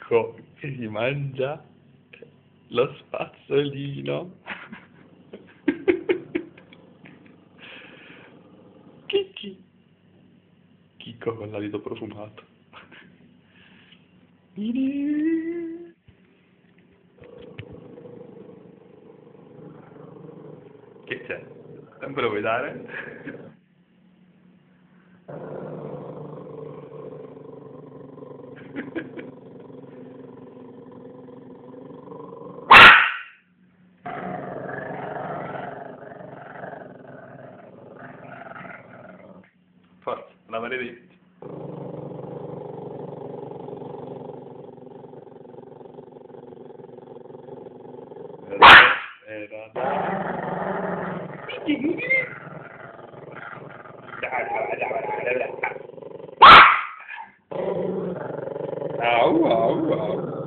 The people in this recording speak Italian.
Ecco che si mangia lo spazzolino. Chicchi. Chicco con l'alito profumato. Che c'è? Non me lo vuoi dare? Forza, la maledetti. Au, au, au.